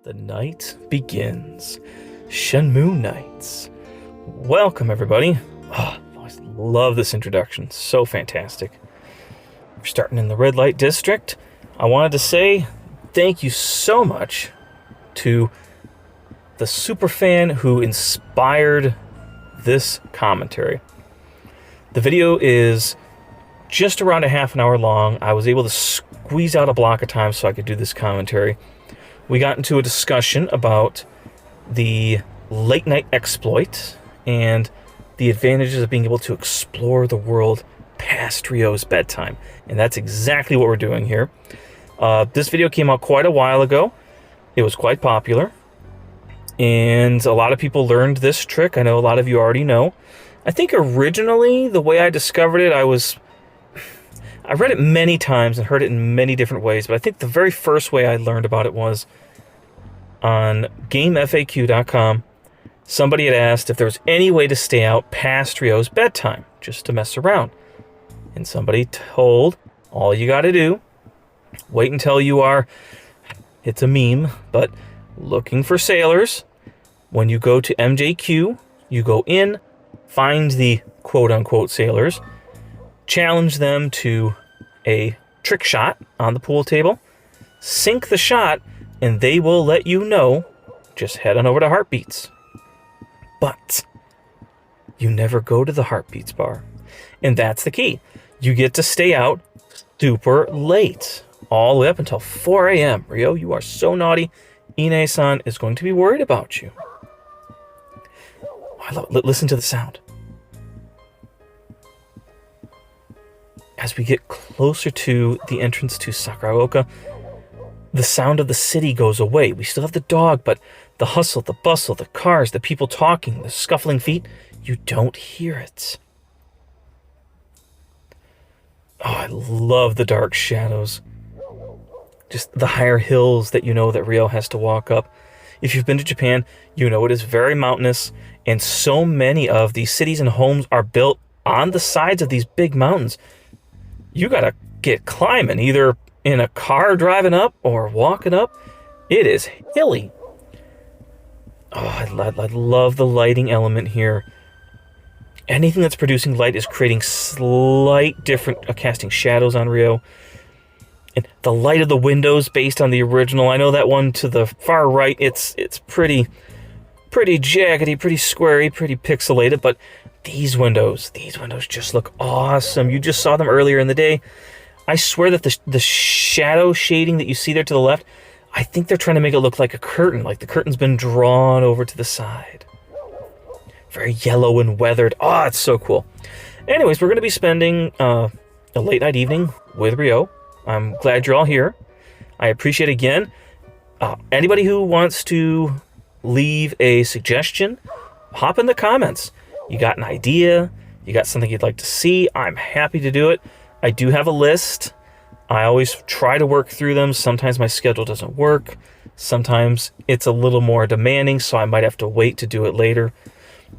The night begins. Shenmue nights. Welcome, everybody. I always love this introduction. So fantastic. We're starting in the red light district. I wanted to say thank you so much to the superfan who inspired this commentary. The video is just around a half an hour long. I was able to squeeze out a block of time so I could do this commentary. We got into a discussion about the late night exploit and the advantages of being able to explore the world past Ryo's bedtime. And that's exactly what we're doing here. This video came out quite a while ago. It was quite popular. And a lot of people learned this trick. I know a lot of you already know. I think originally, the way I discovered it, I read it many times and heard it in many different ways, but I think the very first way I learned about it was on GameFAQ.com. Somebody had asked if there was any way to stay out past Ryo's bedtime, just to mess around. And somebody told, all you gotta do, wait until you are, it's a meme, but looking for sailors. When you go to MJQ, you go in, find the quote-unquote sailors, challenge them to a trick shot on the pool table, sink the shot, and they will let you know. Just head on over to Heartbeats. But you never go to the Heartbeats bar. And that's the key. You get to stay out super late, all the way up until 4 a.m. Ryo, you are so naughty. Ine-san is going to be worried about you. I love it. Listen to the sound. As we get closer to the entrance to Sakuraoka, the sound of the city goes away. We still have the dog, but the hustle, the bustle, the cars, the people talking, the scuffling feet, you don't hear it. Oh, I love the dark shadows. Just the higher hills that you know that Ryo has to walk up. If you've been to Japan, you know it is very mountainous, and so many of these cities and homes are built on the sides of these big mountains. You gotta get climbing, either in a car driving up or walking up. It is hilly. Oh, I love the lighting element here. Anything that's producing light is creating slight different, casting shadows on Ryo. And the light of the windows based on the original. I know that one to the far right, it's pretty jaggedy, pretty squarey, pretty pixelated, but these windows just look awesome. You just saw them earlier in the day. I swear that the shadow shading that you see there to the left, I think they're trying to make it look like a curtain, like the curtain's been drawn over to the side. Very yellow and weathered. Oh, it's so cool. Anyways, we're going to be spending a late night evening with Ryo. I'm glad you're all here. I appreciate again. Anybody who wants to leave a suggestion, hop in the comments. You got an idea, you got something you'd like to see, I'm happy to do it. I do have a list. I always try to work through them. Sometimes my schedule doesn't work. Sometimes it's a little more demanding, so I might have to wait to do it later.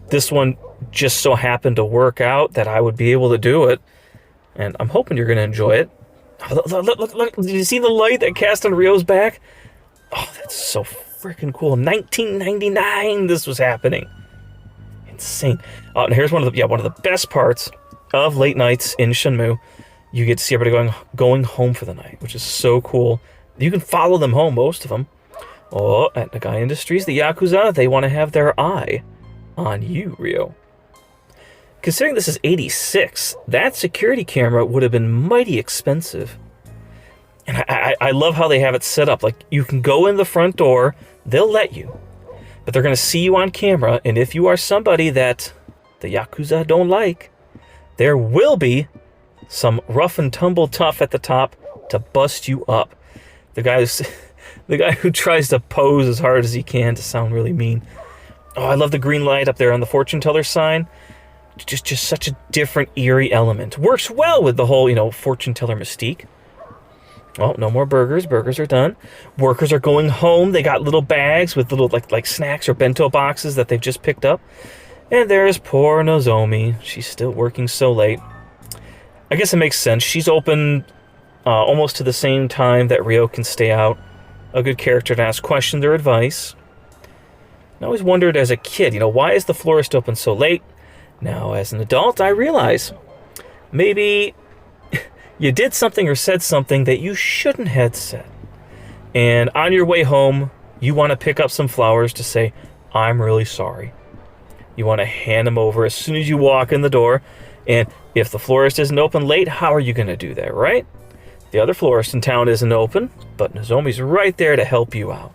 This one just so happened to work out that I would be able to do it, and I'm hoping you're going to enjoy it. Look, did you see the light that cast on Ryo's back? Oh, that's so freaking cool. 1999 this was happening. Insane. And here's one of the best parts of late nights in Shenmue. You get to see everybody going home for the night, which is so cool. You can follow them home, most of them. Oh, at Nagai Industries, the Yakuza, they want to have their eye on you, Ryo. Considering this is 86, that security camera would have been mighty expensive. And I love how they have it set up. Like, you can go in the front door, they'll let you. But they're going to see you on camera, and if you are somebody that the Yakuza don't like, there will be some rough and tumble tough at the top to bust you up. The guy who tries to pose as hard as he can to sound really mean. Oh, I love the green light up there on the fortune teller sign. Just such a different, eerie element. Works well with the whole, fortune teller mystique. Well, no more burgers. Burgers are done. Workers are going home. They got little bags with little like snacks or bento boxes that they've just picked up. And there's poor Nozomi. She's still working so late. I guess it makes sense. She's open almost to the same time that Ryo can stay out. a good character to ask questions or advice. I always wondered as a kid, why is the florist open so late? Now, as an adult, I realize maybe you did something or said something that you shouldn't have said. And on your way home, you want to pick up some flowers to say, I'm really sorry. You want to hand them over as soon as you walk in the door. And if the florist isn't open late, how are you going to do that, right? The other florist in town isn't open, but Nozomi's right there to help you out.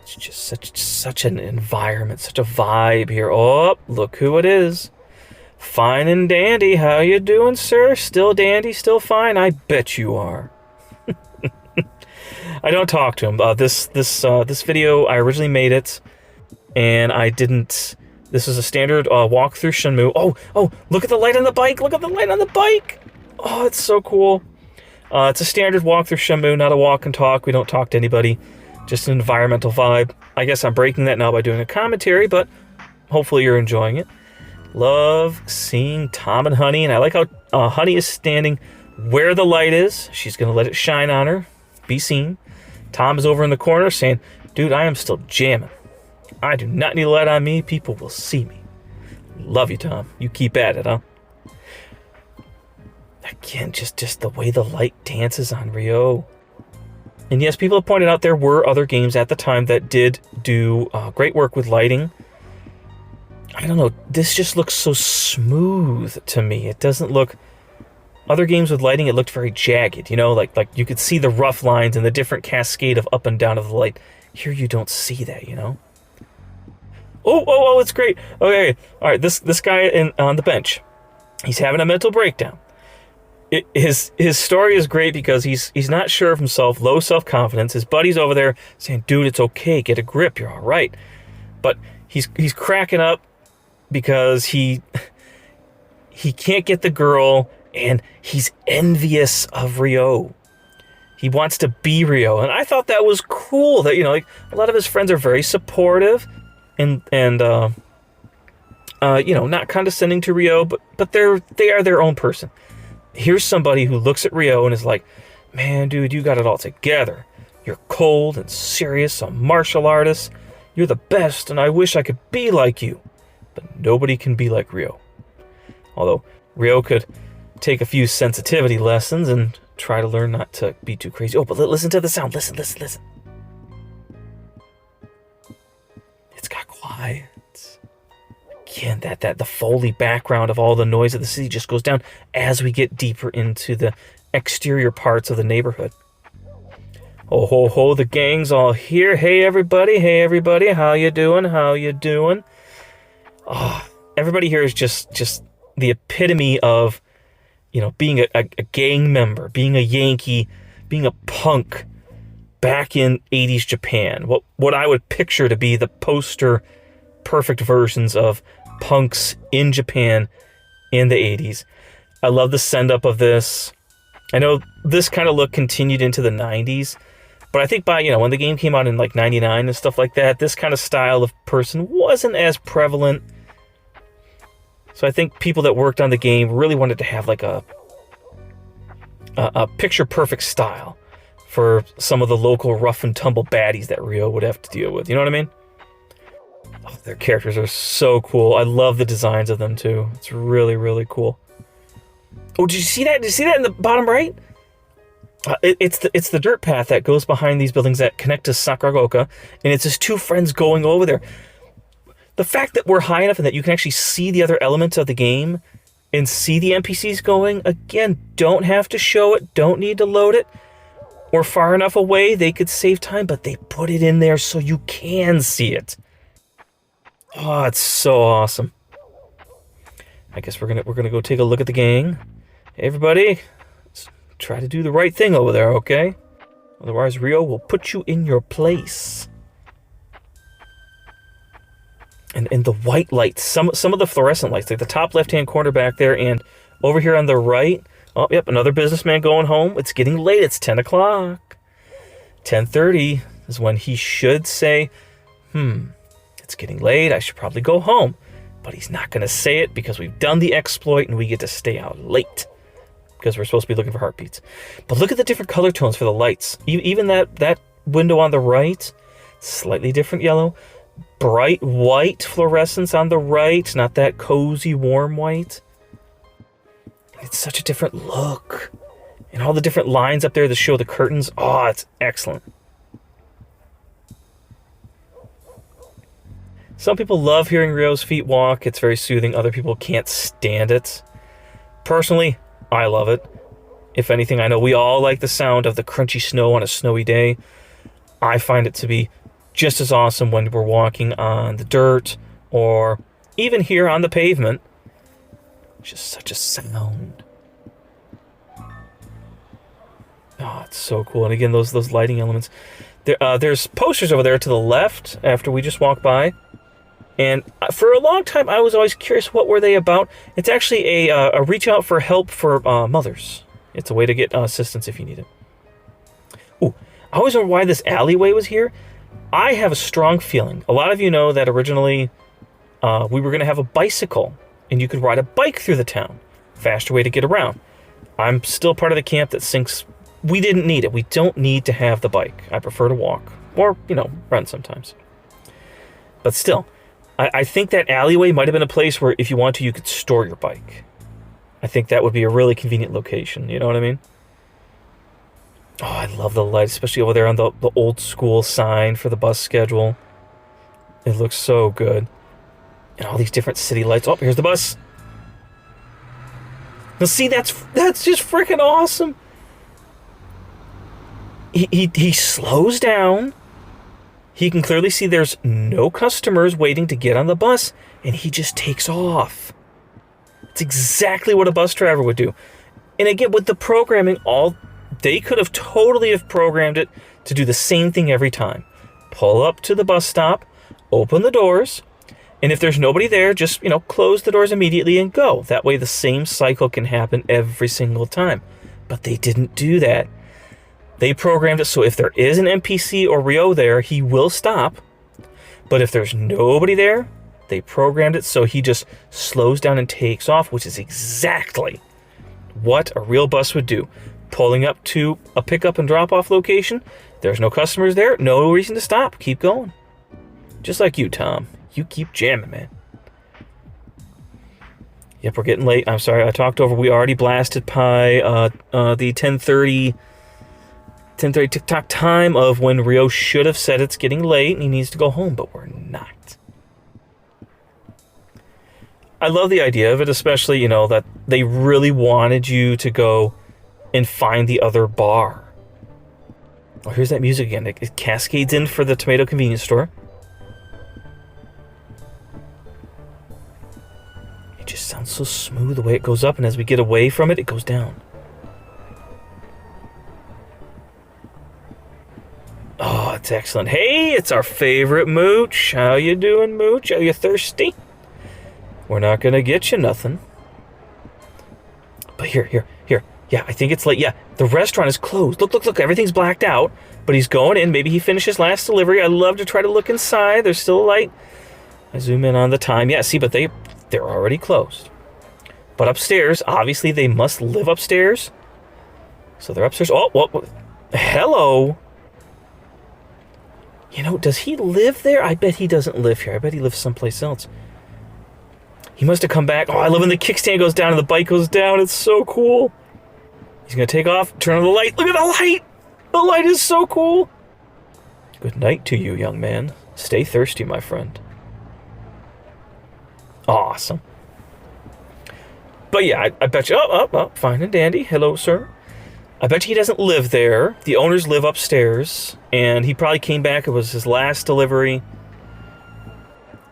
It's just such an environment, such a vibe here. Oh, look who it is. Fine and dandy. How you doing, sir? Still dandy, still fine? I bet you are. I don't talk to him. This video, I originally made it, and I didn't. This is a standard walk through Shenmue. Oh, look at the light on the bike. Look at the light on the bike. Oh, it's so cool. It's a standard walk through Shenmue, not a walk and talk. We don't talk to anybody. Just an environmental vibe. I guess I'm breaking that now by doing a commentary, but hopefully you're enjoying it. Love seeing Tom and Honey, and I like how Honey is standing where the light is. She's going to let it shine on her, be seen. Tom is over in the corner saying, dude, I am still jamming. I do not need a light on me. People will see me. Love you, Tom. You keep at it, huh? Again, just the way the light dances on Ryo. And yes, people have pointed out there were other games at the time that did do great work with lighting. I don't know. This just looks so smooth to me. It doesn't look... Other games with lighting, it looked very jagged, like you could see the rough lines and the different cascade of up and down of the light. Here you don't see that, Oh, it's great. Okay, all right, this guy on the bench, he's having a mental breakdown. His story is great because he's not sure of himself, low self-confidence. His buddy's over there saying, dude, it's okay, get a grip, you're all right. But he's cracking up because he can't get the girl, and he's envious of Ryo. He wants to be Ryo, and I thought that was cool. That a lot of his friends are very supportive, and not condescending to Ryo, but they are their own person. Here's somebody who looks at Ryo and is like, man, dude, you got it all together. You're cold and serious, a martial artist. You're the best, and I wish I could be like you. But nobody can be like Ryo. Although Ryo could take a few sensitivity lessons and try to learn not to be too crazy. Oh, but listen to the sound. Listen. It's got quiet. Again, that the Foley background of all the noise of the city just goes down as we get deeper into the exterior parts of the neighborhood. Oh, ho, ho, the gang's all here. Hey, everybody, how you doing? Oh, everybody here is just the epitome of, being a gang member, being a Yankee, being a punk back in 80s Japan. What I would picture to be the poster perfect versions of punks in Japan in the 80s. I love the send-up of this. I know this kind of look continued into the 90s, but I think by, when the game came out in like 99 and stuff like that, this kind of style of person wasn't as prevalent. So I think people that worked on the game really wanted to have like a picture-perfect style for some of the local rough and tumble baddies that Ryo would have to deal with. You know what I mean? Oh, their characters are so cool. I love the designs of them too. It's really, really cool. Oh, did you see that? Did you see that in the bottom right? It's the dirt path that goes behind these buildings that connect to Sakuragaoka, and it's his two friends going over there. The fact that we're high enough and that you can actually see the other elements of the game and see the NPCs going, again, don't have to show it, don't need to load it. We're far enough away, they could save time, but they put it in there so you can see it. Oh, it's so awesome. I guess we're gonna go take a look at the gang. Hey, everybody, let's try to do the right thing over there, okay? Otherwise, Ryo will put you in your place. And the white lights, some of the fluorescent lights, like the top left-hand corner back there, and over here on the right, oh, yep, another businessman going home. It's getting late. It's 10 o'clock. 10:30 is when he should say, it's getting late. I should probably go home. But he's not going to say it because we've done the exploit and we get to stay out late. because we're supposed to be looking for heartbeats. But look at the different color tones for the lights. Even that window on the right, slightly different yellow. Bright white fluorescence on the right, not that cozy warm white. It's such a different look. And all the different lines up there that show the curtains. Oh, it's excellent. Some people love hearing Ryo's feet walk. It's very soothing. Other people can't stand it. Personally, I love it. If anything, I know we all like the sound of the crunchy snow on a snowy day. I find it to be just as awesome when we're walking on the dirt or even here on the pavement. Just such a sound. Oh, it's so cool. And again, those lighting elements. There's posters over there to the left after we just walked by. And for a long time, I was always curious, what were they about? It's actually a reach out for help for mothers. It's a way to get assistance if you need it. Ooh, I always wonder why this alleyway was here. I have a strong feeling. A lot of you know that originally we were going to have a bicycle, and you could ride a bike through the town. Faster way to get around. I'm still part of the camp that thinks we didn't need it. We don't need to have the bike. I prefer to walk or, run sometimes. But still, I think that alleyway might have been a place where if you want to, you could store your bike. I think that would be a really convenient location. You know what I mean? Oh, I love the lights, especially over there on the old school sign for the bus schedule. It looks so good. And all these different city lights. Oh, here's the bus. Now see, that's just freaking awesome. He slows down. He can clearly see there's no customers waiting to get on the bus, and he just takes off. It's exactly what a bus driver would do. And again, with the programming, they could have totally have programmed it to do the same thing every time. Pull up to the bus stop, open the doors, and if there's nobody there, just, close the doors immediately and go. That way the same cycle can happen every single time. But they didn't do that. They programmed it so if there is an NPC or Ryo there, he will stop. But if there's nobody there, they programmed it so he just slows down and takes off, which is exactly what a real bus would do. Pulling up to a pickup and drop-off location, there's no customers there, no reason to stop. Keep going. Just like you, Tom. You keep jamming, man. Yep, we're getting late. I'm sorry, I talked over. We already blasted by the 10:30 TikTok time of when Ryo should have said it's getting late and he needs to go home, but we're not. I love the idea of it, especially, that they really wanted you to go and find the other bar. Oh, here's that music again. It cascades in for the tomato convenience store. It just sounds so smooth the way it goes up, and as we get away from it, it goes down. Oh, it's excellent. Hey, it's our favorite Mooch. How you doing, Mooch? Are you thirsty? We're not gonna get you nothing. But here. Yeah, I think it's late. Yeah, the restaurant is closed. Look. Everything's blacked out. But he's going in. Maybe he finished his last delivery. I love to try to look inside. There's still a light. I zoom in on the time. Yeah, see, but they're already closed. But upstairs, obviously they must live upstairs. So they're upstairs. Oh, what? Hello. Does he live there? I bet he doesn't live here. I bet he lives someplace else. He must have come back. Oh, I love when the kickstand goes down and the bike goes down. It's so cool. He's going to take off, turn on the light. Look at the light. The light is so cool. Good night to you, young man. Stay thirsty, my friend. Awesome. But yeah, I bet you... Oh, fine and dandy. Hello, sir. I bet you he doesn't live there. The owners live upstairs. And he probably came back. It was his last delivery.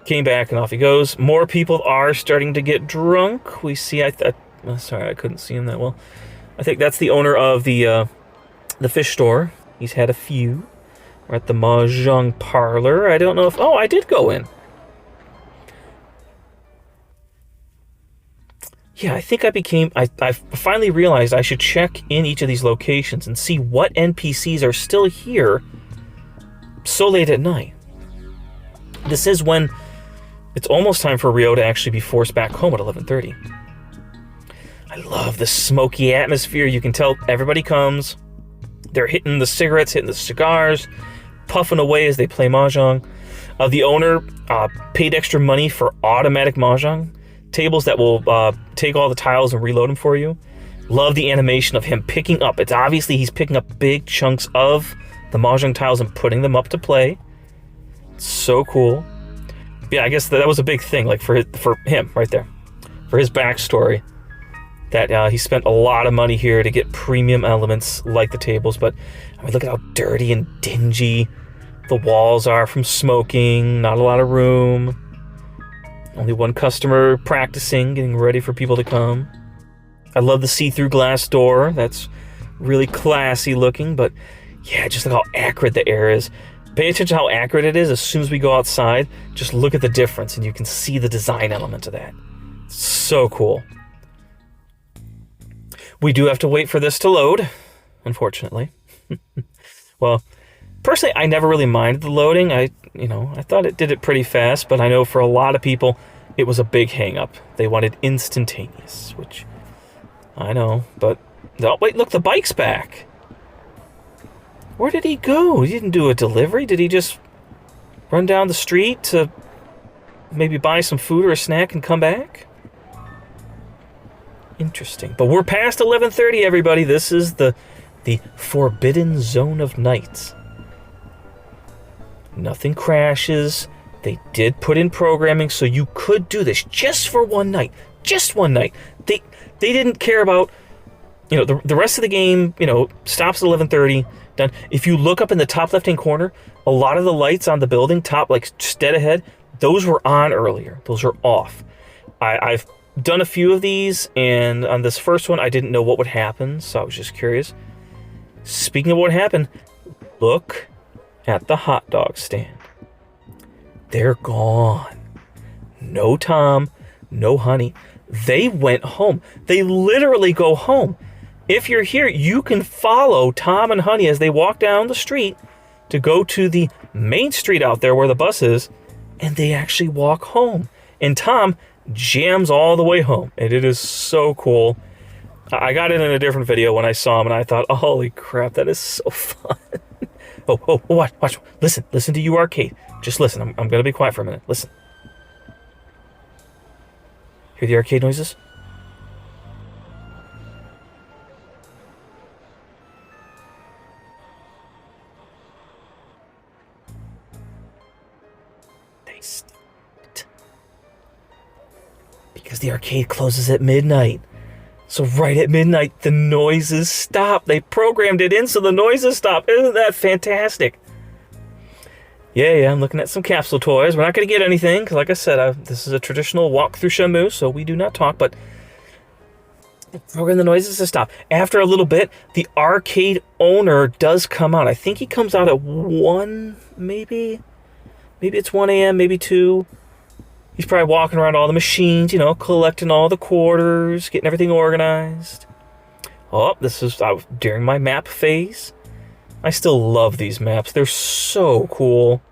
Came back and off he goes. More people are starting to get drunk. We see... sorry, I couldn't see him that well. I think that's the owner of the fish store. He's had a few. We're at the Mahjong parlor. I don't know if... Oh, I did go in. Yeah, I think I finally realized I should check in each of these locations and see what NPCs are still here so late at night. This is when it's almost time for Ryo to actually be forced back home at 11:30. I love the smoky atmosphere. You can tell everybody comes. They're hitting the cigarettes, hitting the cigars, puffing away as they play Mahjong. The owner paid extra money for automatic Mahjong tables that will take all the tiles and reload them for you. Love the animation of him picking up. It's obviously he's picking up big chunks of the Mahjong tiles and putting them up to play. So cool. Yeah, I guess that was a big thing, like for him right there, for his backstory. That he spent a lot of money here to get premium elements like the tables. But I mean, look at how dirty and dingy the walls are from smoking. Not a lot of room. Only one customer practicing, getting ready for people to come. I love the see-through glass door. That's really classy looking. But yeah, just look how accurate the air is. Pay attention to how accurate it is. As soon as we go outside, just look at the difference, and you can see the design element of that. So cool. We do have to wait for this to load, unfortunately. Well, personally, I never really minded the loading. I thought it did it pretty fast, but I know for a lot of people, it was a big hang-up. They wanted instantaneous, which I know, but... Oh, wait, look, the bike's back. Where did he go? He didn't do a delivery? Did he just run down the street to maybe buy some food or a snack and come back? Interesting. But we're past 11:30, everybody. This is the forbidden zone of night. Nothing crashes. They did put in programming, so you could do this just for one night. Just one night. They didn't care about, the rest of the game, stops at 11:30, done. If you look up in the top left-hand corner, a lot of the lights on the building, top, like, dead ahead, those were on earlier. Those are off. I've done a few of these, and on this first one, I didn't know what would happen, so I was just curious. Speaking of what happened, look at the hot dog stand. They're gone. No Tom, no Honey. They went home. They literally go home. If you're here, you can follow Tom and Honey as they walk down the street to go to the main street out there where the bus is, and they actually walk home. And Tom jams all the way home, and it is so cool. I got it in a different video when I saw him, and I thought, oh, holy crap, that is so fun. oh, watch. Listen to you, arcade. Just listen. I'm going to be quiet for a minute. Listen. Hear the arcade noises? They stopped. Because the arcade closes at midnight. So right at midnight, the noises stop. They programmed it in so the noises stop. Isn't that fantastic? Yeah, I'm looking at some capsule toys. We're not going to get anything, because like I said, this is a traditional walk through Shenmue, so we do not talk, but program the noises to stop. After a little bit, the arcade owner does come out. I think he comes out at 1, maybe? Maybe it's 1 a.m., maybe 2. He's probably walking around all the machines, collecting all the quarters, getting everything organized. Oh, this is during my map phase. I still love these maps. They're so cool.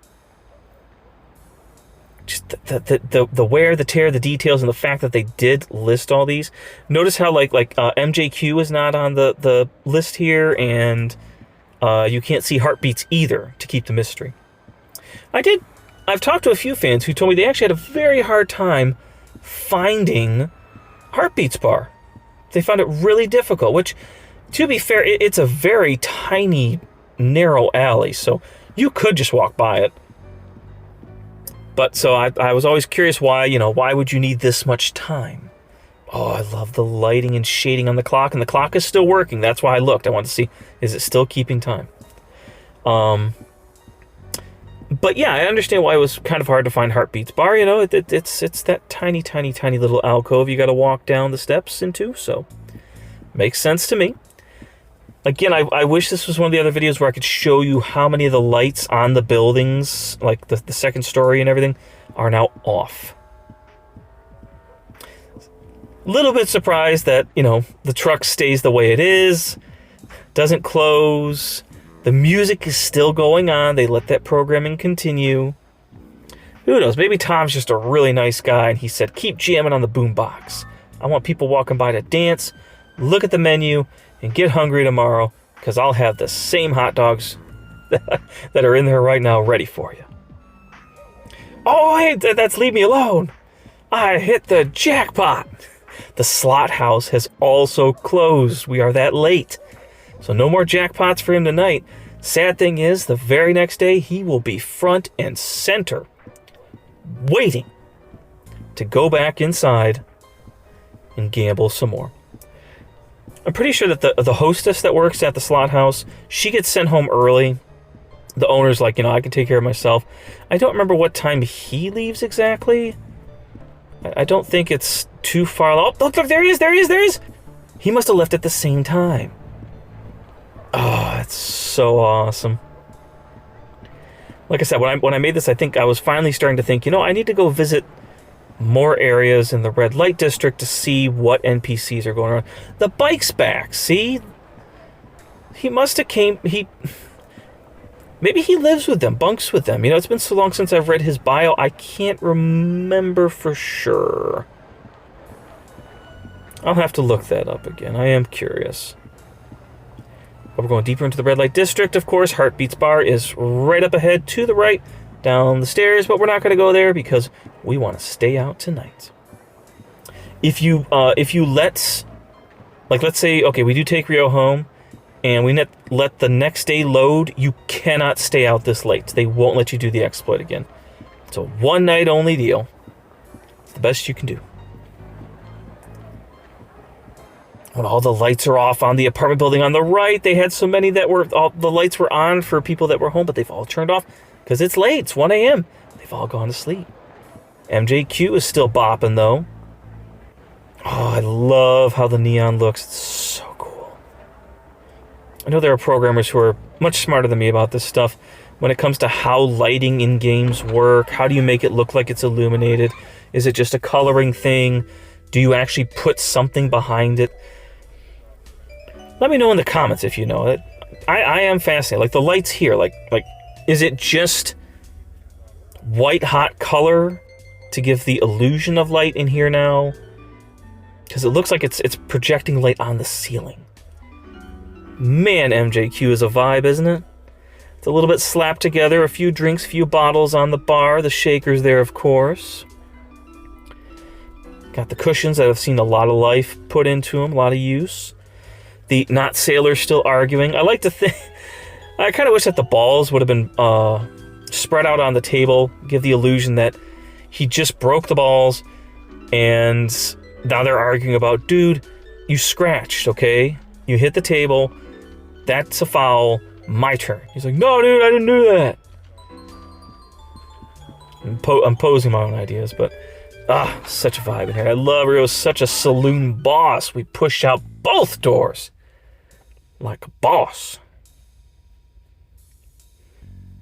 Just the wear, the tear, the details, and the fact that they did list all these. Notice how like MJQ is not on the list here, and you can't see heartbeats either to keep the mystery. I've talked to a few fans who told me they actually had a very hard time finding Heartbeats Bar. They found it really difficult, which, to be fair, it's a very tiny, narrow alley, so you could just walk by it. But so I was always curious why would you need this much time? Oh, I love the lighting and shading on the clock, and the clock is still working. That's why I looked. I wanted to see, is it still keeping time? But yeah, I understand why it was kind of hard to find Heartbeats Bar. It's that tiny, tiny, tiny little alcove you got to walk down the steps into, so makes sense to me. Again, I wish this was one of the other videos where I could show you how many of the lights on the buildings, like the second story and everything, are now off. Little bit surprised that, the truck stays the way it is, doesn't close. The music is still going on. They let that programming continue. Who knows? Maybe Tom's just a really nice guy, and he said, keep jamming on the boombox. I want people walking by to dance, look at the menu, and get hungry tomorrow, because I'll have the same hot dogs that are in there right now ready for you. Oh, hey, that's leave me alone. I hit the jackpot. The slot house has also closed. We are that late. So no more jackpots for him tonight. Sad thing is, the very next day, he will be front and center, waiting to go back inside and gamble some more. I'm pretty sure that the hostess that works at the slot house, she gets sent home early. The owner's like, I can take care of myself. I don't remember what time he leaves exactly. I don't think it's too far. Oh, look, there he is. He must have left at the same time. Oh, that's so awesome. Like I said, when I made this, I think I was finally starting to think, I need to go visit more areas in the red light district to see what NPCs are going on. The bike's back, see? He must have maybe he lives with them, bunks with them. It's been so long since I've read his bio, I can't remember for sure. I'll have to look that up again. I am curious. But we're going deeper into the red light district, of course. Heartbeats Bar is right up ahead to the right, down the stairs, but we're not going to go there because we want to stay out tonight. If you let's say, okay, we do take Rio home, and we let the next day load, you cannot stay out this late. They won't let you do the exploit again. It's a one-night only deal. It's the best you can do. When all the lights are off on the apartment building on the right, they had so many that the lights were on for people that were home, but they've all turned off because it's late. It's 1 a.m. They've all gone to sleep. MJQ is still bopping, though. Oh, I love how the neon looks. It's so cool. I know there are programmers who are much smarter than me about this stuff when it comes to how lighting in games work. How do you make it look like it's illuminated? Is it just a coloring thing? Do you actually put something behind it? Let me know in the comments if you know it. I am fascinated. Like the lights here, like is it just white hot color to give the illusion of light in here now? Because it looks like it's projecting light on the ceiling. Man, MJQ is a vibe, isn't it? It's a little bit slapped together. A few drinks, few bottles on the bar. The shaker's there, of course. Got the cushions that have seen a lot of life put into them, a lot of use. The not sailors still arguing. I like to think... I kind of wish that the balls would have been spread out on the table, give the illusion that he just broke the balls, and now they're arguing about, dude, you scratched, okay? You hit the table. That's a foul. My turn. He's like, no, dude, I didn't do that. I'm posing my own ideas, but... such a vibe in here. I love Rio's such a saloon boss. We pushed out both doors. Like a boss.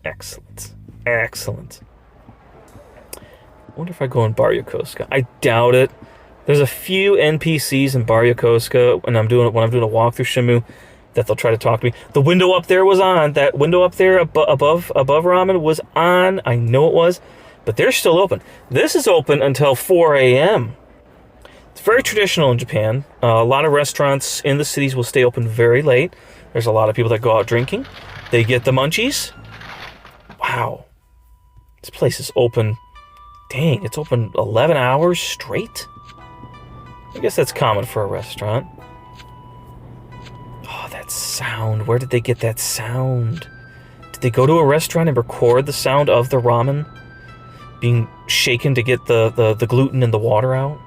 Excellent. Excellent. I wonder if I go in Bar Yokosuka. I doubt it. There's a few NPCs in Bar Yokosuka when I'm doing a walkthrough Shenmue that they'll try to talk to me. The window up there was on. That window up there above Ramen was on. I know it was. But they're still open. This is open until 4 a.m. It's very traditional in Japan. A lot of restaurants in the cities will stay open very late. There's a lot of people that go out drinking. They get the munchies. Wow. This place is open. Dang, it's open 11 hours straight? I guess that's common for a restaurant. Oh, that sound. Where did they get that sound? Did they go to a restaurant and record the sound of the ramen being shaken to get the gluten in the water out?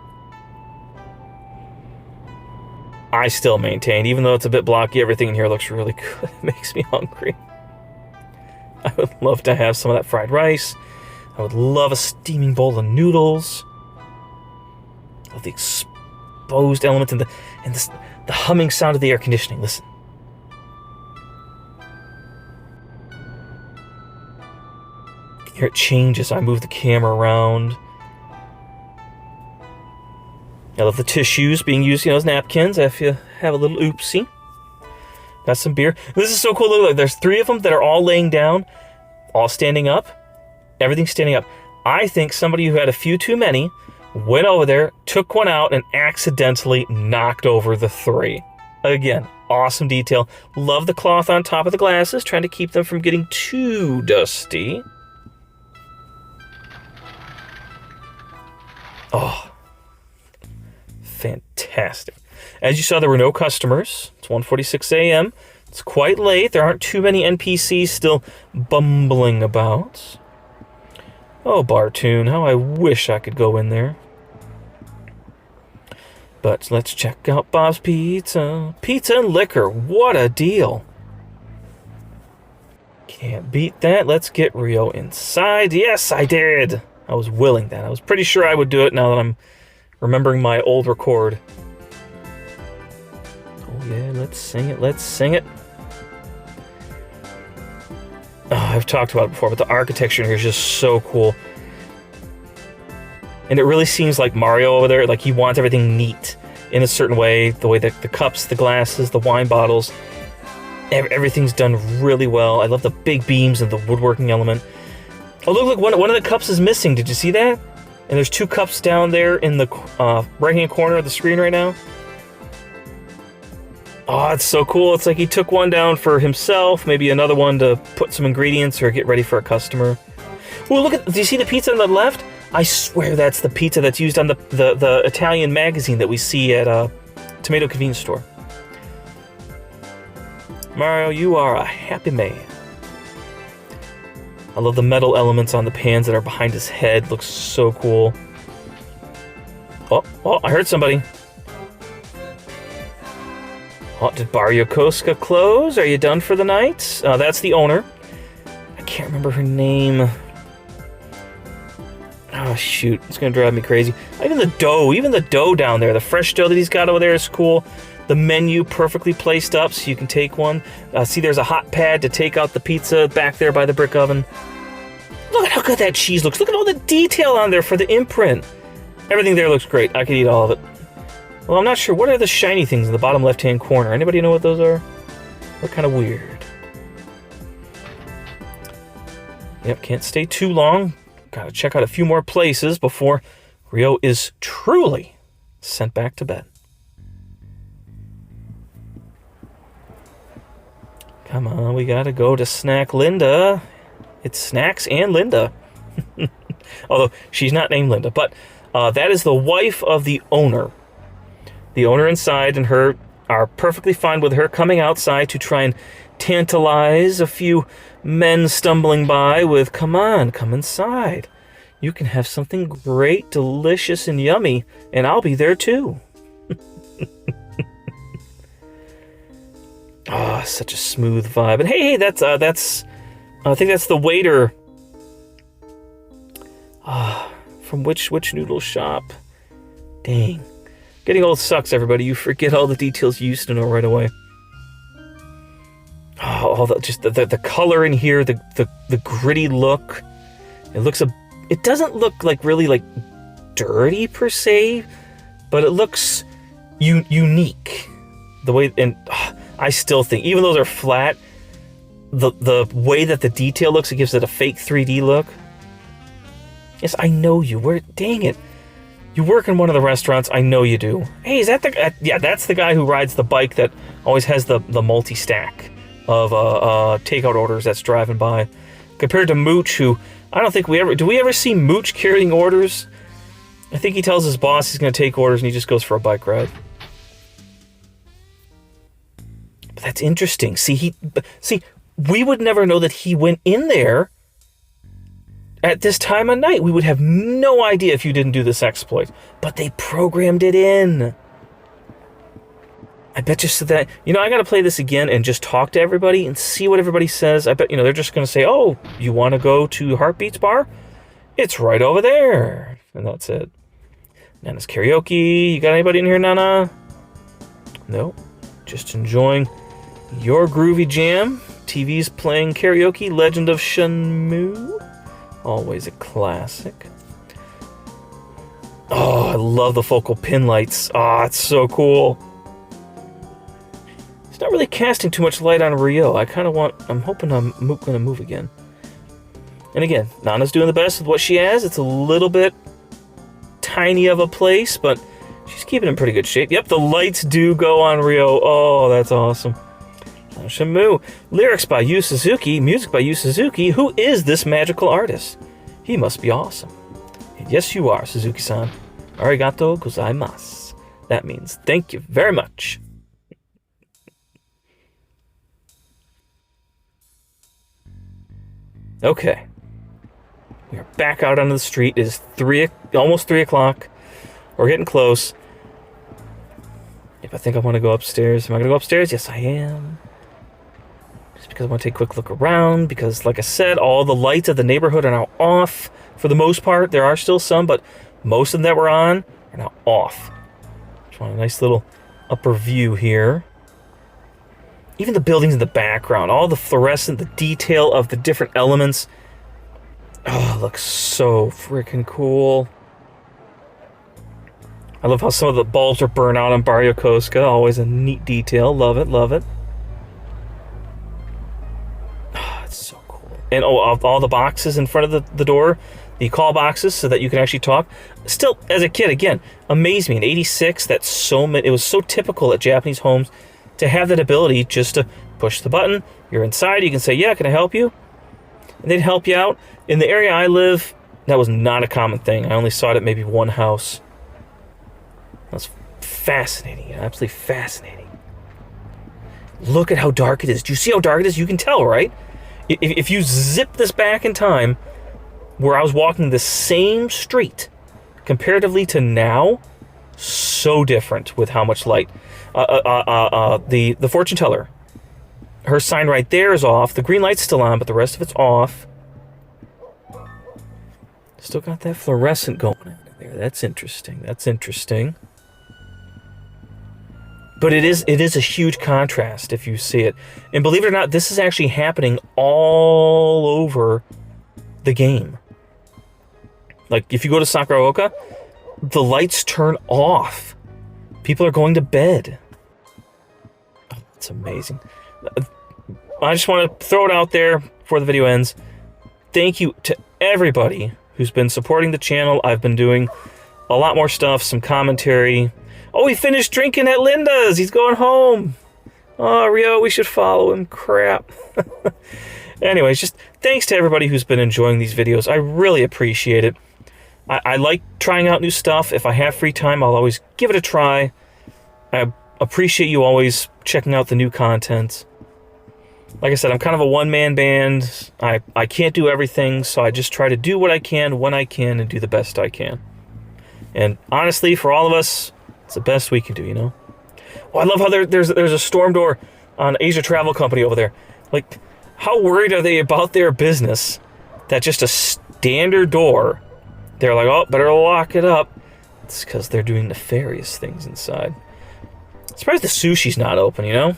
I still maintain, even though it's a bit blocky, everything in here looks really good. It makes me hungry. I would love to have some of that fried rice. I would love a steaming bowl of noodles. I love the exposed elements and the humming sound of the air conditioning. Listen. Here it changes. I move the camera around. I love the tissues being used, as napkins if you have a little oopsie. Got some beer. This is so cool. Look, there's 3 of them that are all laying down, all standing up. Everything's standing up. I think somebody who had a few too many went over there, took one out, and accidentally knocked over the 3. Again, awesome detail. Love the cloth on top of the glasses, trying to keep them from getting too dusty. Oh, fantastic. As you saw, there were no customers. It's 1:46 a.m. It's quite late. There aren't too many NPCs still bumbling about. Oh, Bartoon, how I wish I could go in there. But let's check out Bob's Pizza. Pizza and liquor, what a deal. Can't beat that. Let's get Rio inside. Yes, I did. I was willing that. I was pretty sure I would do it now that I'm remembering my old record. Oh yeah, let's sing it, let's sing it. Oh, I've talked about it before, but the architecture in here is just so cool. And it really seems like Mario over there, like he wants everything neat in a certain way. The way that the cups, the glasses, the wine bottles, everything's done really well. I love the big beams and the woodworking element. Oh, look, one of the cups is missing. Did you see that? And there's 2 cups down there in the right-hand corner of the screen right now. Oh, it's so cool. It's like he took one down for himself, maybe another one to put some ingredients or get ready for a customer. Oh, look at, do you see the pizza on the left? I swear that's the pizza that's used on the Italian magazine that we see at Tomato Convenience Store. Mario, you are a happy man. I love the metal elements on the pans that are behind his head. Looks so cool. Oh, I heard somebody. Oh, did Barrio Koska close? Are you done for the night? That's the owner. I can't remember her name. Oh, shoot. It's going to drive me crazy. Even the dough down there, the fresh dough that he's got over there is cool. The menu perfectly placed up so you can take one. See, there's a hot pad to take out the pizza back there by the brick oven. Look at how good that cheese looks. Look at all the detail on there for the imprint. Everything there looks great. I could eat all of it. Well, I'm not sure. What are the shiny things in the bottom left-hand corner? Anybody know what those are? They're kind of weird. Yep, can't stay too long. Gotta check out a few more places before Rio is truly sent back to bed. Come on, we gotta go to Snack Linda. It's Snacks and Linda. Although, she's not named Linda. But that is the wife of the owner. The owner inside and her are perfectly fine with her coming outside to try and tantalize a few men stumbling by with, come on, come inside. You can have something great, delicious, and yummy, and I'll be there too. Ah, such a smooth vibe. And hey, that's I think that's the waiter. From which noodle shop? Dang. Getting old sucks, everybody. You forget all the details you used to know right away. Oh, all the color in here, the gritty look. It doesn't look like really like dirty per se, but it looks unique. The way, and I still think, even though they're flat, the way that the detail looks, it gives it a fake 3D look. Yes, I know you. Dang it. You work in one of the restaurants. I know you do. Hey, is that the... yeah, that's the guy who rides the bike that always has the multi-stack of takeout orders that's driving by. Compared to Mooch, who... I don't think do we ever see Mooch carrying orders? I think he tells his boss he's going to take orders and he just goes for a bike ride. But that's interesting. See, we would never know that he went in there at this time of night. We would have no idea if you didn't do this exploit. But they programmed it in. I bet you so that... I got to play this again and just talk to everybody and see what everybody says. I bet, they're just going to say, oh, you want to go to Heartbeats Bar? It's right over there. And that's it. Nana's karaoke. You got anybody in here, Nana? No. Just enjoying your groovy jam. TV's playing karaoke. Legend of Shenmue. Always a classic. Oh, I love the focal pin lights. Oh, it's so cool. It's not really casting too much light on Rio. I'm hoping I'm going to move again. And again, Nana's doing the best with what she has. It's a little bit tiny of a place, but she's keeping in pretty good shape. Yep, the lights do go on Rio. Oh, that's awesome. Shenmue. Lyrics by Yu Suzuki, music by Yu Suzuki. Who is this magical artist? He must be awesome. Yes, you are, Suzuki-san. Arigato gozaimasu. That means thank you very much. Okay. We are back out onto the street. It is almost 3 o'clock. We're getting close. If I think I want to go upstairs. Am I going to go upstairs? Yes, I am. Just because I want to take a quick look around. Because, like I said, all the lights of the neighborhood are now off. For the most part, there are still some, but most of them that were on are now off. Just want a nice little upper view here. Even the buildings in the background, all the fluorescent, the detail of the different elements. Oh, it looks so freaking cool. I love how some of the bulbs are burnt out on Barrio Koska. Always a neat detail. Love it, love it. Oh, it's so cool. And all the boxes in front of the door, the call boxes so that you can actually talk. Still, as a kid, again, amazed me. In '86, it was so typical at Japanese homes to have that ability just to push the button. You're inside, you can say, yeah, can I help you? And they'd help you out. In the area I live, that was not a common thing. I only saw it at maybe one house. That's fascinating, absolutely fascinating. Look at how dark it is. Do you see how dark it is? You can tell, right? If you zip this back in time, where I was walking the same street, comparatively to now, so different with how much light. The fortune teller, her sign right there is off. The green light's still on, but the rest of it's off. Still got that fluorescent going on there. That's interesting. That's interesting. But it is a huge contrast if you see it. And believe it or not, this is actually happening all over the game. Like, if you go to Sakuraoka, the lights turn off. People are going to bed. Oh, it's amazing. I just want to throw it out there before the video ends. Thank you to everybody who's been supporting the channel. I've been doing a lot more stuff, some commentary. Oh, he finished drinking at Linda's. He's going home. Oh, Rio, we should follow him. Crap. Anyways, just thanks to everybody who's been enjoying these videos. I really appreciate it. I like trying out new stuff. If I have free time, I'll always give it a try. I appreciate you always checking out the new content. Like I said, I'm kind of a one-man band. I can't do everything, so I just try to do what I can, when I can, and do the best I can. And honestly, for all of us, it's the best we can do, you know? Oh, I love how there's a storm door on Asia Travel Company over there. Like, how worried are they about their business that just a standard door, they're like, oh, better lock it up. It's because they're doing nefarious things inside. I'm surprised the sushi's not open, you know?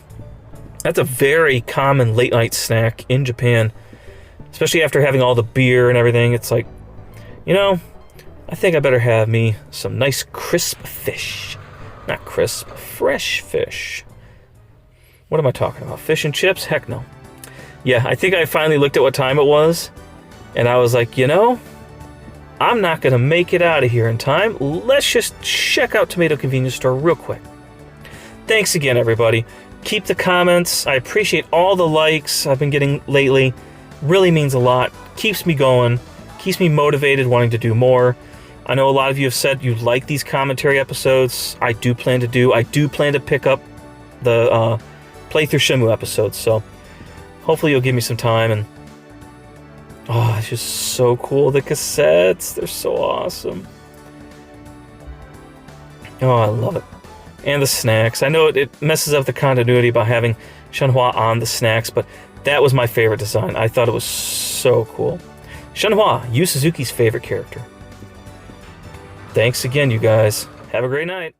That's a very common late-night snack in Japan. Especially after having all the beer and everything. It's like, you know, I think I better have me some nice crisp fish. Not crisp, fresh fish. What am I talking about? Fish and chips? Heck no. Yeah, I think I finally looked at what time it was. And I was like, you know, I'm not going to make it out of here in time. Let's just check out Tomato Convenience Store real quick. Thanks again, everybody. Keep the comments. I appreciate all the likes I've been getting lately. Really means a lot. Keeps me going. Keeps me motivated, wanting to do more. I know a lot of you have said you like these commentary episodes. I do plan to pick up the playthrough Shenmue episodes. So hopefully you'll give me some time. And oh, it's just so cool. The cassettes, they're so awesome. Oh, I love it. And the snacks. I know it messes up the continuity by having Shenhua on the snacks, but that was my favorite design. I thought it was so cool. Shenhua, Yu Suzuki's favorite character. Thanks again, you guys. Have a great night.